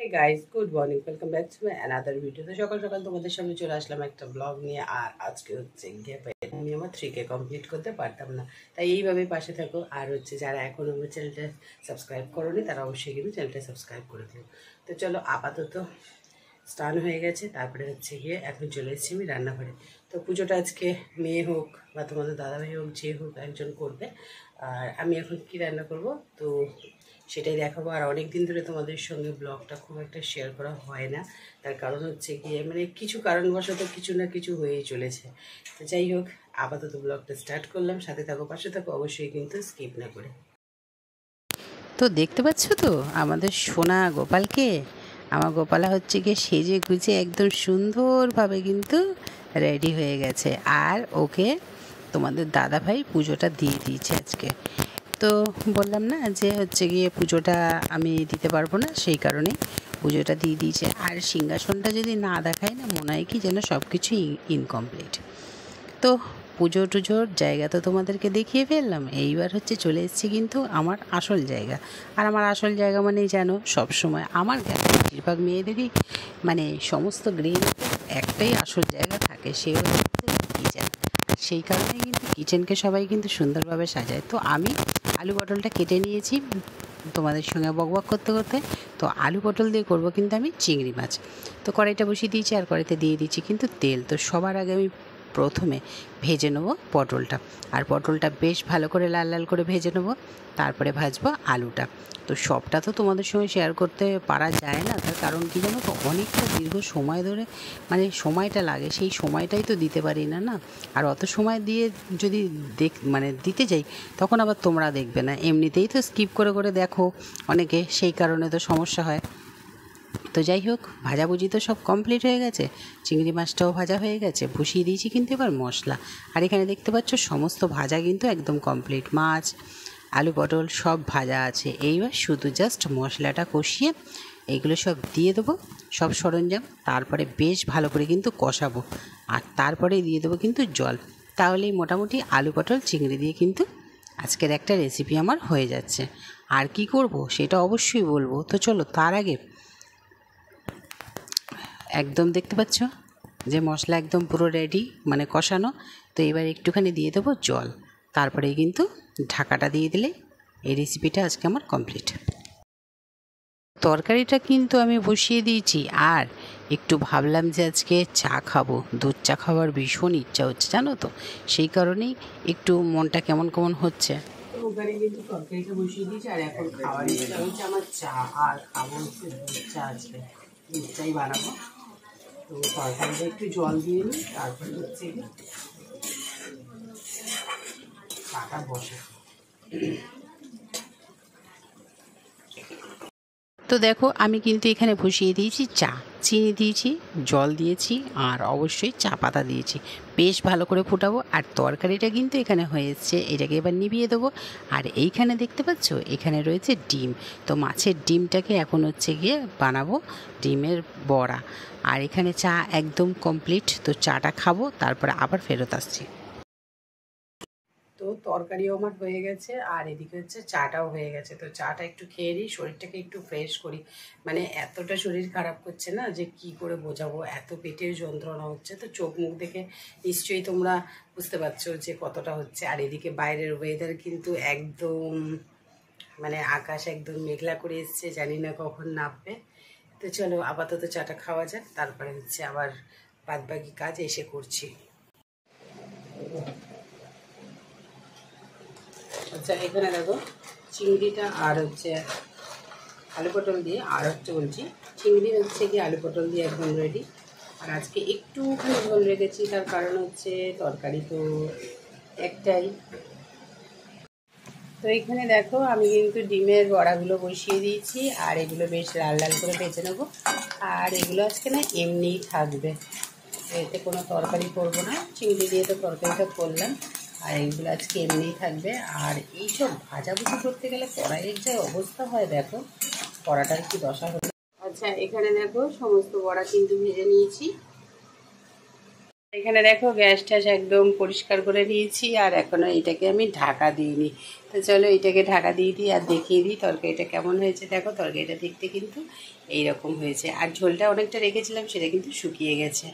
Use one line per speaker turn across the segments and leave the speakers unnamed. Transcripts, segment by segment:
Hey guys, good morning. Welcome back to my another video. তো সকাল সকাল তোমাদের সামনে চলে আসলাম একটা ব্লগ নিয়ে। আর আজকে হচ্ছে গিয়ে আমি আমার 3K কমপ্লিট করতে পারতাম না, তাই এইভাবে পাশে থাকো। আর হচ্ছে যারা এখনো আমার চ্যানেলটা সাবস্ক্রাইব করোনি তারা অবশ্যই কিন্তু চ্যানেলটা সাবস্ক্রাইব করে দিও। তো চলো, আপাতত স্নান হয়ে গেছে, তারপরে হচ্ছে গিয়ে এখন চলে এসেছি আমি রান্নাঘরে। তো পুজোটা আজকে মেয়ে হোক বা তোমাদের দাদাভাই হোক, যে হোক একজন করবে। আর আমি এখন কি রান্না করব তো সেটাই দেখাবো। আর অনেক দিন ধরে তোমাদের সঙ্গে ব্লগটা খুব একটা শেয়ার করা হয় না, তার কারণ হচ্ছে গিয়ে মানে কিছু কারণবশত কিছু না কিছু হয়েই চলেছে। তো যাই হোক, আপাতত ব্লগটা স্টার্ট করলাম। সাথে থাকো, পাশে থাকো, অবশ্যই কিন্তু স্কিপ না করে।
তো দেখতে পাচ্ছ তো আমাদের সোনা গোপালকে। আমার গোপালা হচ্ছে গিয়ে সেজে গুজে একদম সুন্দরভাবে কিন্তু রেডি হয়ে গেছে। আর ওকে তোমাদের দাদাভাই পুজোটা দিয়ে দিয়েছে আজকে। তো বললাম না যে হচ্ছে গিয়ে পুজোটা আমি দিতে পারবো না, সেই কারণেই পুজোটা দিয়ে দিয়েছে। আর সিংহাসনটা যদি না দেখায় না, মনে হয় কি যেন সব কিছুই ইনকমপ্লিট। তো পুজো টুজোর জায়গা তো তোমাদেরকে দেখিয়ে ফেললাম। এইবার হচ্ছে চলে এসেছি কিন্তু আমার আসল জায়গা। আর আমার আসল জায়গা মানেই জানো, সবসময় আমার কেন বেশিরভাগ মেয়েদেরই মানে সমস্ত গৃহিণীর একটাই আসল জায়গা থাকে, সে হচ্ছে কিচেন। সেই কারণেই কিন্তু কিচেনকে সবাই কিন্তু সুন্দরভাবে সাজায়। তো আমি আলু পটলটা কেটে নিয়েছি তোমাদের সঙ্গে বকবক করতে করতে। তো আলু পটল দিয়ে করব কিন্তু আমি চিংড়ি মাছ। তো কড়াইটা বসিয়ে দিয়েছি, আর কড়াইতে দিয়ে দিচ্ছি কিন্তু তেল। তো সবার আগে আমি প্রথমে ভেজে নেব পটলটা। আর পটলটা বেশ ভালো করে লাল লাল করে ভেজে নেব, তারপরে ভাজবো আলুটা। তো সবটা তো তোমাদের সঙ্গে শেয়ার করতে পারা যায় না, তার কারণ কি জানো তো, অনেকটা দীর্ঘ সময় ধরে মানে সময়টা লাগে, সেই সময়টাই তো দিতে পারি না না। আর অত সময় দিয়ে যদি দিতে যাই, তখন আবার তোমরা দেখবে না, এমনিতেই তো স্কিপ করে করে দেখো অনেকে, সেই কারণে তো সমস্যা হয়। তো যাই হোক, ভাজাভুজি তো সব কমপ্লিট হয়ে গেছে, চিংড়ি মাছটাও ভাজা হয়ে গেছে, বসিয়ে দিয়েছি কিন্তু এবার মশলা। আর এখানে দেখতে পাচ্ছ সমস্ত ভাজা কিন্তু একদম কমপ্লিট, মাছ আলু পটল সব ভাজা আছে। এইবার শুধু জাস্ট মশলাটা কষিয়ে এইগুলো সব দিয়ে দেবো, সব সরঞ্জাম, তারপরে বেশ ভালো করে কিন্তু কষাবো। আর তারপরে দিয়ে দেবো কিন্তু জল। তাহলেই মোটামুটি আলু পটল চিংড়ি দিয়ে কিন্তু আজকের একটা রেসিপি আমার হয়ে যাচ্ছে। আর কি করব সেটা অবশ্যই বলবো। তো চলো, তার আগে একদম দেখতে পাচ্ছ যে মশলা একদম পুরো রেডি, মানে কষানো। তো এবার একটুখানি দিয়ে দেবো জল, তারপরেই কিন্তু ঢাকাটা দিয়ে দিলে এই রেসিপিটা আজকে আমার কমপ্লিট। তরকারিটা কিন্তু আমি বসিয়ে দিয়েছি, আর একটু ভাবলাম যে আজকে চা খাবো, দুধ চা খাওয়ার ভীষণ ইচ্ছা হচ্ছে জানো তো, সেই কারণেই একটু মনটা কেমন কেমন হচ্ছে।
তো ওখানে কিন্তু তরকারিটা বসিয়ে দিয়েছি, আর এখন খাওয়ার ইচ্ছা হচ্ছে আমার চা। আর খাবো হচ্ছে দুধ চা, আজকে দুধ চাই বানাবো। তো তরকারিটা একটু জল দিয়ে নিই, তারপরে হচ্ছে চাটা বসে।
তো দেখো, আমি কিন্তু এখানে বসিয়ে দিয়েছি চা, চিনি দিয়েছি, জল দিয়েছি, আর অবশ্যই চা পাতা দিয়েছি। বেশ ভালো করে ফুটাবো। আর তরকারিটা কিন্তু এখানে হয়ে এসছে, এটাকে এবার নিভিয়ে দেবো। আর এইখানে দেখতে পাচ্ছ এখানে রয়েছে ডিম। তো মাছের ডিমটাকে এখন হচ্ছে গিয়ে বানাবো ডিমের বড়া। আর এখানে চা একদম কমপ্লিট। তো চাটা খাবো, তারপরে আবার ফেরত আসছি।
তো তরকারিও আমার হয়ে গেছে, আর এদিকে হচ্ছে চাটাও হয়ে গেছে। তো চাটা একটু খেয়ে নিই, শরীরটাকে একটু ফ্রেশ করি। মানে এতটা শরীর খারাপ করছে না যে কি করে বোঝাবো, এত পেটের যন্ত্রণা হচ্ছে। তো চোখ মুখ দেখে নিশ্চয়ই তোমরা বুঝতে পারছো যে কতটা হচ্ছে। আর এদিকে বাইরের ওয়েদার কিন্তু একদম মানে আকাশ একদম মেঘলা করে এসছে, জানি না কখন নামবে। তো চলো, আপাতত চাটা খাওয়া যাক, তারপরে হচ্ছে আবার বাদবাকি কাজ এসে করছি। আচ্ছা, এখানে দেখো চিংড়িটা আর হচ্ছে আলু পটল দিয়ে, আর হচ্ছে বলছি চিংড়ি হচ্ছে কি আলু পটল দিয়ে একদম রেডি। আর আজকে একটুখানি ঝোল রেখেছি, তার কারণ হচ্ছে তরকারি তো একটাই। তো এখানে দেখো আমি কিন্তু ডিমের বড়াগুলো বসিয়ে দিয়েছি, আর এগুলো বেশ লাল লাল করে ভেজে নেবো। আর এগুলো আজকে না এমনিই থাকবে, এতে কোনো তরকারি করবো না, চিংড়ি দিয়ে তো তরকারিটা করলাম। আর এইগুলো আজকে এমনিই থাকবে। আর এইসব ভাজাভুজি করতে গেলে কড়াইয়ের যে অবস্থা হয় দেখো, কড়াটার কি দশা হলো। আচ্ছা, এখানে দেখো সমস্ত বড়া কিন্তু ভেজে নিয়েছি। এখানে দেখো গ্যাস ট্যাস একদম পরিষ্কার করে নিয়েছি, আর এখনো এটাকে আমি ঢাকা দিইনি। তো চলো এটাকে ঢাকা দিয়ে দিই আর দেখিয়ে দিই তরকারিটা কেমন হয়েছে। দেখো তরকারিটা দেখতে কিন্তু এইরকম হয়েছে, আর ঝোলটা অনেকটা রেখেছিলাম সেটা কিন্তু শুকিয়ে গেছে।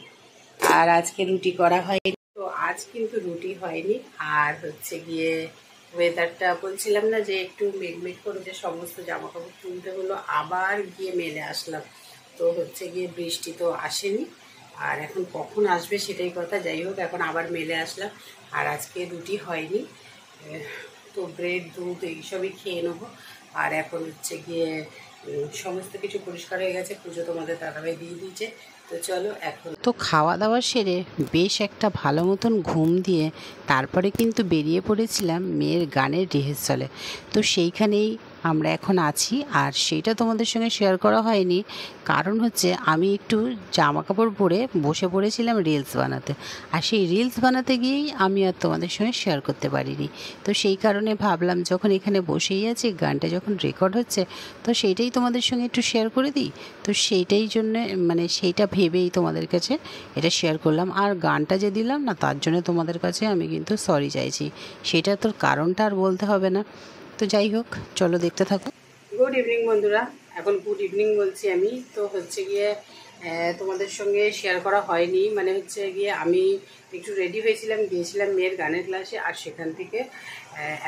আর আজকে রুটি করা হয়নি, তো আজ কিন্তু রুটি হয়নি। আর হচ্ছে গিয়ে ওয়েদারটা বলছিলাম না যে একটু মেঘমেঘ করেছে, সমস্ত জামা কাপড় তুলতে হলো, আবার গিয়ে মেলে আসলাম। তো হচ্ছে গিয়ে বৃষ্টি তো আসেনি, আর এখন কখন আসবে সেটাই কথা। যাই হোক এখন আবার মেলে আসলাম, আর আজকে রুটি হয়নি। তো ব্রেড দুধ এইসবই খেয়ে নেবো। আর এখন হচ্ছে গিয়ে সমস্ত কিছু পরিষ্কার হয়ে গেছে, পুজো তোমাদের দাদাভাই দিয়ে দিয়েছে। তো চলো এখন
তো খাওয়া দাওয়া সেরে বেশ একটা ভালো মতন ঘুম দিয়ে তারপরে কিন্তু বেরিয়ে পড়েছিলাম মেয়ের গানের রিহার্সালে। তো সেইখানেই আমরা এখন আছি, আর সেইটা তোমাদের সঙ্গে শেয়ার করা হয়নি, কারণ হচ্ছে আমি একটু জামা কাপড় পরে বসে পড়েছিলাম রিলস বানাতে, আর সেই রিলস বানাতে গিয়েই আমি আর তোমাদের সঙ্গে শেয়ার করতে পারিনি। তো সেই কারণে ভাবলাম যখন এখানে বসেই আছি, গানটা যখন রেকর্ড হচ্ছে, তো সেইটাই তোমাদের সঙ্গে একটু শেয়ার করে দিই। তো সেইটাই জন্যে মানে সেইটা ভেবেই তোমাদের কাছে এটা শেয়ার করলাম। আর গানটা যে দিলাম না, তার জন্য তোমাদের কাছে আমি কিন্তু সরি চাইছি, সেটা তোর কারণটা আর বলতে হবে না। তো যাই হোক, চলো দেখতে থাকো।
গুড ইভিনিং বন্ধুরা, এখন গুড ইভিনিং বলছি আমি। তো হচ্ছে গিয়ে তোমাদের সঙ্গে শেয়ার করা হয়নি, মানে হচ্ছে গিয়ে আমি একটু রেডি হয়েছিলাম, গিয়েছিলাম মেয়ের গানের ক্লাসে, আর সেখান থেকে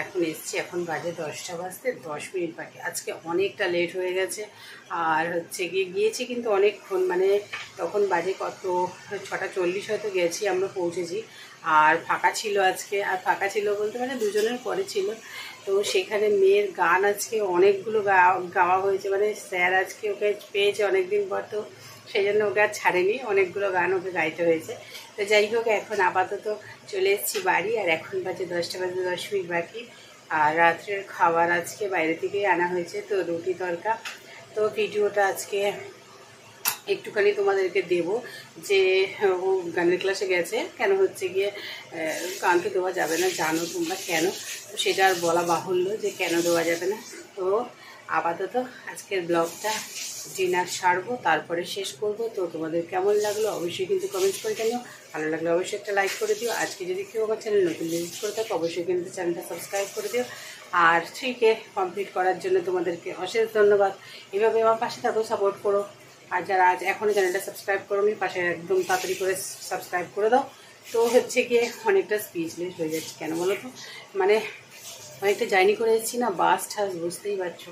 এখন এসছি। এখন বাজে 10টা বাজতে 10 মিনিট বাকি। আজকে অনেকটা লেট হয়ে গেছে, আর হচ্ছে গিয়ে গিয়েছি কিন্তু অনেকক্ষণ, মানে তখন বাজে কত 6:40 হয়তো গেছি, আমরা পৌঁছেছি। আর ফাঁকা ছিল আজকে, আর ফাঁকা ছিল বলতে মানে দুজনের পরে ছিল। তো সেখানে মেয়ের গান আজকে অনেকগুলো গাওয়া হয়েছে, মানে স্যার আজকে ওকে পেয়েছে অনেকদিন পর, তো সেই জন্য ওকে আর ছাড়েনি, অনেকগুলো গান ওকে গাইতে হয়েছে। তো যাই হোক এখন আপাতত চলে এসেছি বাড়ি, আর এখন বাজে 10টা বাজে 10 মিনিট বাকি। আর রাত্রের খাবার আজকে বাইরে থেকেই আনা হয়েছে, তো রুটি তরকা। তো ভিডিওটা আজকে একটুখানি তোমাদেরকে দেব, যে ও গানের ক্লাসে গেছে কেন, হচ্ছে গিয়ে গান তো দেওয়া যাবে না, জানো তোমরা কেন, তো সেটা আর বলা বাহুল্য যে কেন দেওয়া যাবে না। তো আপাতত আজকের ব্লগটা ডিনার সারবো, তারপরে শেষ করব। তো তোমাদের কেমন লাগলো অবশ্যই কিন্তু কমেন্টস করে জানিও, ভালো লাগলে অবশ্যই একটা লাইক করে দিও। আজকে যদি কেউ আমার চ্যানেল নতুন ভিজিট করে থাকো অবশ্যই কিন্তু চ্যানেলটা সাবস্ক্রাইব করে দিও। আর 3K কমপ্লিট করার জন্য তোমাদেরকে অশেষ ধন্যবাদ। এভাবে আমার পাশে থাকো, সাপোর্ট করো। আর যারা আজ এখনও চ্যানেলটা সাবস্ক্রাইব করোনি, পাশে একদম তাড়াতাড়ি করে সাবস্ক্রাইব করে দাও। তো হচ্ছে গিয়ে অনেকটা স্পিচলেস হয়ে যাচ্ছে, কেন বলো তো, মানে অনেকটা জার্নি করে এসেছি না, বাস ঠাস বুঝতেই পারছো।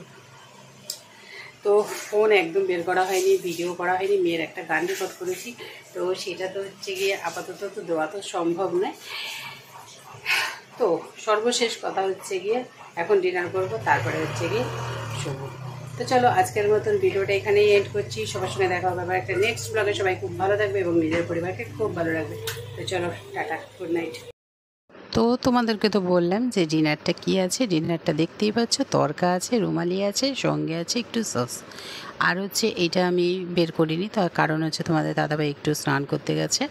তো ফোন একদম বের করা হয়নি, ভিডিও করা হয়নি, মেয়ের একটা গান রেকর্ড করেছি, তো সেটা তো হচ্ছে গিয়ে আপাতত তো দেওয়া তো সম্ভব নয়। তো সর্বশেষ কথা হচ্ছে গিয়ে এখন ডিনার করবো, তারপরে হচ্ছে গিয়ে শোবো। তো চলো আজকের মতন ভিডিওটা এখানেই এন্ড করছি। সবার সঙ্গে দেখা হবে আবার একটা নেক্সট ব্লগে। সবাই খুব ভালো থাকবে এবং নিজের পরিবারকে খুব ভালো রাখবে। তো চলো টাটা, গুড নাইট।
তো তোমাদেরকে তো বললাম যে ডিনারটা কি আছে, ডিনারটা দেখতেই পাচ্ছ, তরকা আছে, রুমালি আছে, সঙ্গে আছে একটু সস। আর হচ্ছে এইটা আমি বের করিনি, তার কারণ হচ্ছে তোমাদের দাদাভাই একটু স্নান করতে গেছে,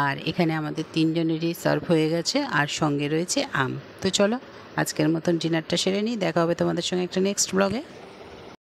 আর এখানে আমাদের তিনজনেরই সার্ভ হয়ে গেছে, আর সঙ্গে রয়েছে আম। তো চলো আজকের মতন ডিনারটা সেরে নিই, দেখা হবে তোমাদের সঙ্গে একটা নেক্সট ব্লগে।